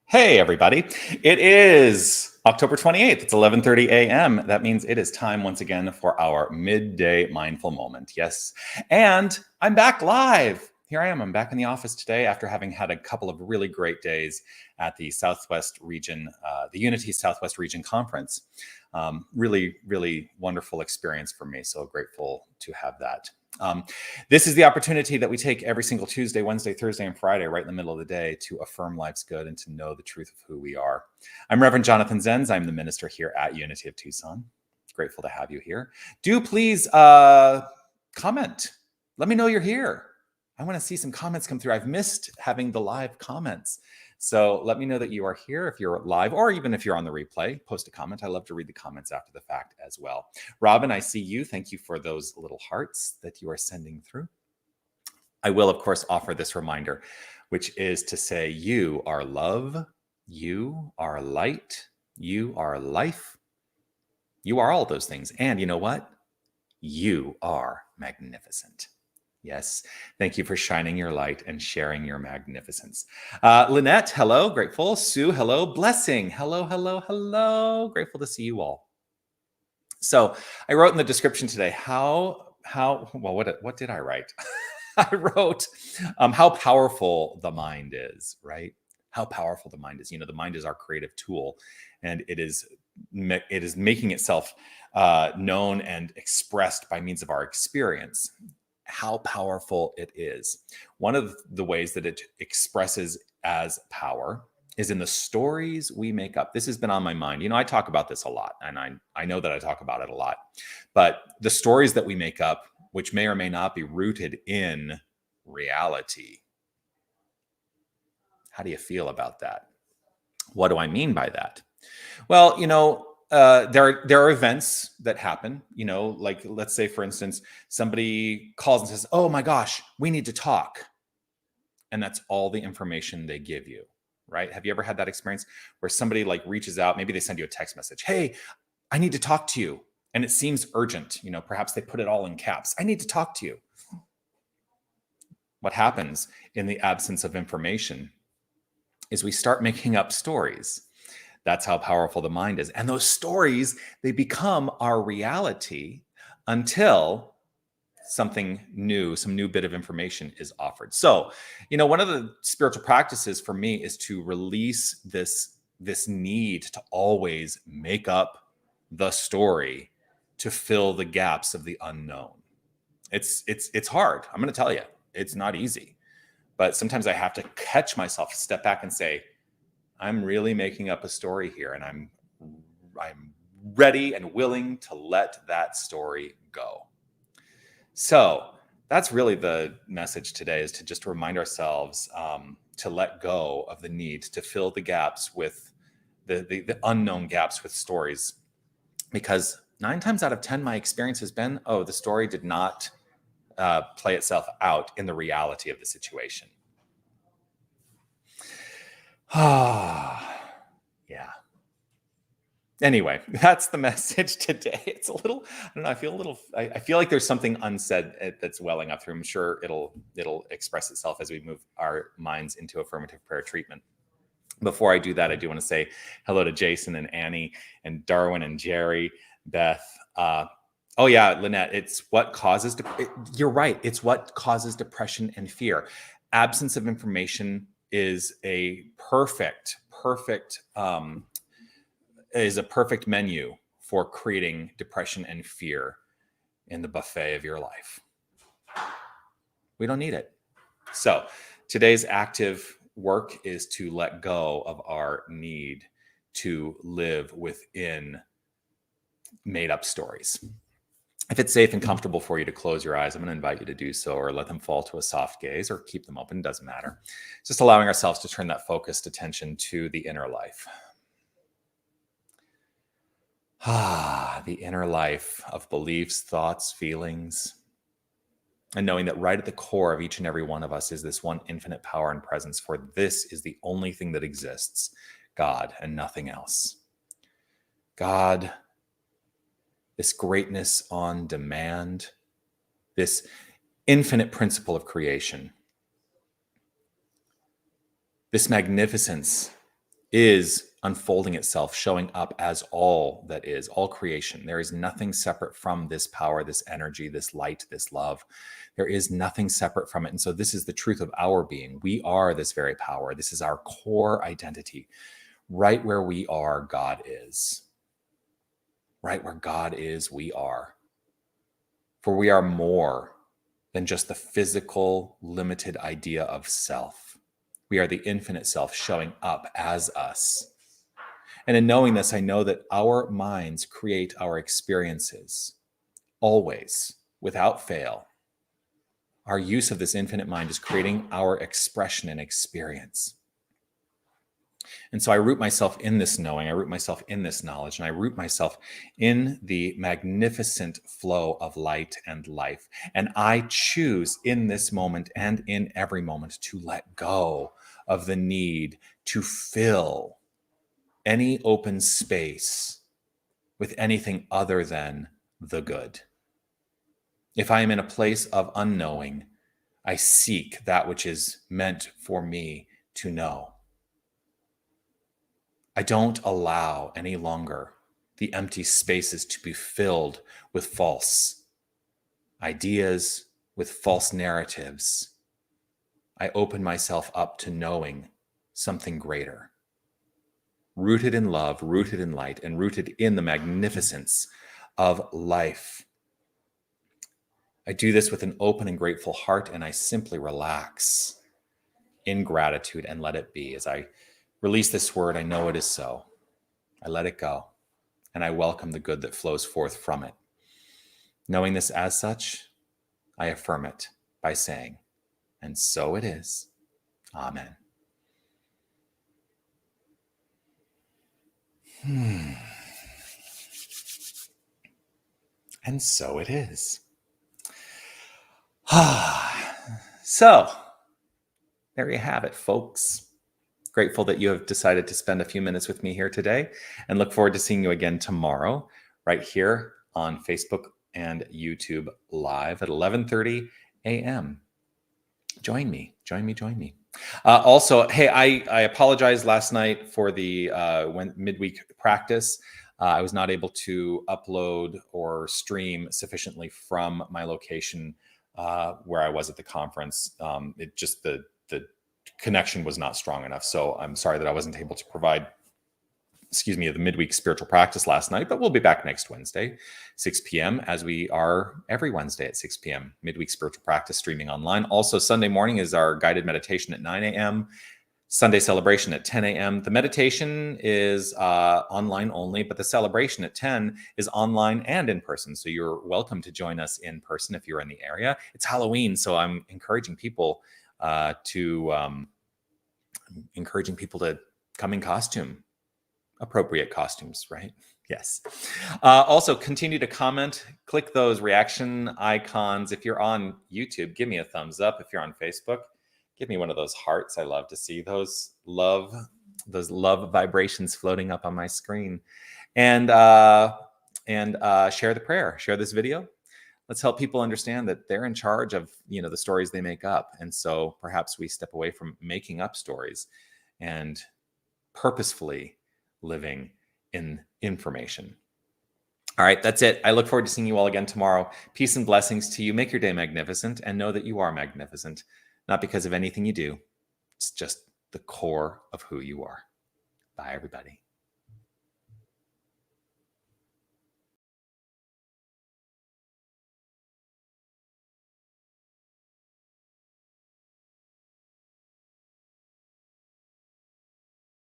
Hey, everybody. It is October 28th. It's 11:30 a.m. That means it is time once again for our midday mindful moment. Yes. And I'm back live. Here I am. I'm back in the office today after having had a couple of really great days at the Southwest Region, the Unity Southwest Region Conference. Really, really wonderful experience for me. So grateful to have that. This is the opportunity that we take every single Tuesday, Wednesday, Thursday, and Friday, right in the middle of the day, to affirm life's good and to know the truth of who we are. I'm Reverend Jonathan Zenz. I'm the minister here at Unity of Tucson. Grateful to have you here. Do please comment. Let me know you're here. I want to see some comments come through. I've missed having the live comments. So let me know that you are here if you're live, or even if you're on the replay, post a comment. I love to read the comments after the fact as well. Robin, I see you. Thank you for those little hearts that you are sending through. I will, of course, offer this reminder, which is to say, you are love, you are light, you are life, you are all those things. And you know what? You are magnificent. Yes. Thank you for shining your light and sharing your magnificence. Lynette, hello. Grateful. Sue, hello. Blessing. Hello, hello, hello. Grateful to see you all. So I wrote in the description today, what did I write? I wrote how powerful the mind is, right? How powerful the mind is. You know, the mind is our creative tool, and it is making itself known and expressed by means of our experience. How powerful it is. One of the ways that it expresses as power is in the stories we make up. This has been on my mind. You know, I talk about this a lot, and I know that I talk about it a lot. But the stories that we make up, which may or may not be rooted in reality. How do you feel about that? What do I mean by that? Well, you know, there are events that happen, you know, like let's say, for instance, somebody calls and says, "Oh my gosh, we need to talk." And that's all the information they give you, right? Have you ever had that experience where somebody like reaches out, maybe they send you a text message, "Hey, I need to talk to you." And it seems urgent, you know, perhaps they put it all in caps. "I need to talk to you." What happens in the absence of information is we start making up stories. That's how powerful the mind is. And those stories, they become our reality until something new, some new bit of information is offered. So, you know, one of the spiritual practices for me is to release this need to always make up the story to fill the gaps of the unknown. It's hard. I'm going to tell you, it's not easy. But sometimes I have to catch myself, step back and say, I'm really making up a story here, and I'm ready and willing to let that story go. So that's really the message today, is to just remind ourselves to let go of the need to fill the gaps with the unknown gaps with stories, because 9 times out of 10, my experience has been, the story did not play itself out in the reality of the situation. Yeah. Anyway, that's the message today. It's a little, I don't know, I feel like there's something unsaid that's welling up through. I'm sure it'll express itself as we move our minds into affirmative prayer treatment. Before I do that, I do want to say hello to Jason and Annie and Darwin and Jerry, Beth. Oh yeah, Lynette, it's what causes, you're right. It's what causes depression and fear. Absence of information is a perfect menu for creating depression and fear in the buffet of your life. We don't need it. So today's active work is to let go of our need to live within made up stories. If it's safe and comfortable for you to close your eyes, I'm going to invite you to do so, or let them fall to a soft gaze, or keep them open. Doesn't matter. Just allowing ourselves to turn that focused attention to the inner life. The inner life of beliefs, thoughts, feelings, and knowing that right at the core of each and every one of us is this one infinite power and presence, for this is the only thing that exists, God, and nothing else. God, this greatness on demand, this infinite principle of creation, this magnificence is unfolding itself, showing up as all that is, all creation. There is nothing separate from this power, this energy, this light, this love. There is nothing separate from it. And so this is the truth of our being. We are this very power. This is our core identity. Right where we are, God is. Right where God is, we are. For we are more than just the physical, limited idea of self. We are the infinite self showing up as us. And in knowing this, I know that our minds create our experiences, always, without fail. Our use of this infinite mind is creating our expression and experience. And so I root myself in this knowing, I root myself in this knowledge, and I root myself in the magnificent flow of light and life. And I choose in this moment and in every moment to let go of the need to fill any open space with anything other than the good. If I am in a place of unknowing, I seek that which is meant for me to know. I don't allow any longer the empty spaces to be filled with false ideas, with false narratives. I open myself up to knowing something greater, rooted in love, rooted in light, and rooted in the magnificence of life. I do this with an open and grateful heart, and I simply relax in gratitude and let it be. As I release this word, I know it is so. I let it go, and I welcome the good that flows forth from it. Knowing this as such, I affirm it by saying, and so it is. Amen. And so it is. So, there you have it, folks. Grateful that you have decided to spend a few minutes with me here today, and look forward to seeing you again tomorrow, right here on Facebook and YouTube live at 11:30 a.m. Join me. Also, hey, I apologize last night for the midweek practice. I was not able to upload or stream sufficiently from my location where I was at the conference. It just the connection was not strong enough. So I'm sorry that I wasn't able to provide, the midweek spiritual practice last night, but we'll be back next Wednesday, 6 p.m., as we are every Wednesday at 6 p.m. Midweek spiritual practice streaming online. Also, Sunday morning is our guided meditation at 9 a.m., Sunday celebration at 10 a.m. The meditation is online only, but the celebration at 10 is online and in person. So you're welcome to join us in person if you're in the area. It's Halloween, so I'm encouraging people to come in costume, appropriate costumes, right? Yes. Also, continue to comment, click those reaction icons. If you're on YouTube, give me a thumbs up. If you're on Facebook, give me one of those hearts. I love to see those love vibrations floating up on my screen. And share the prayer, share this video. Let's help people understand that they're in charge of, the stories they make up. And so perhaps we step away from making up stories and purposefully living in information. All right, that's it. I look forward to seeing you all again tomorrow. Peace and blessings to you. Make your day magnificent, and know that you are magnificent, not because of anything you do. It's just the core of who you are. Bye, everybody.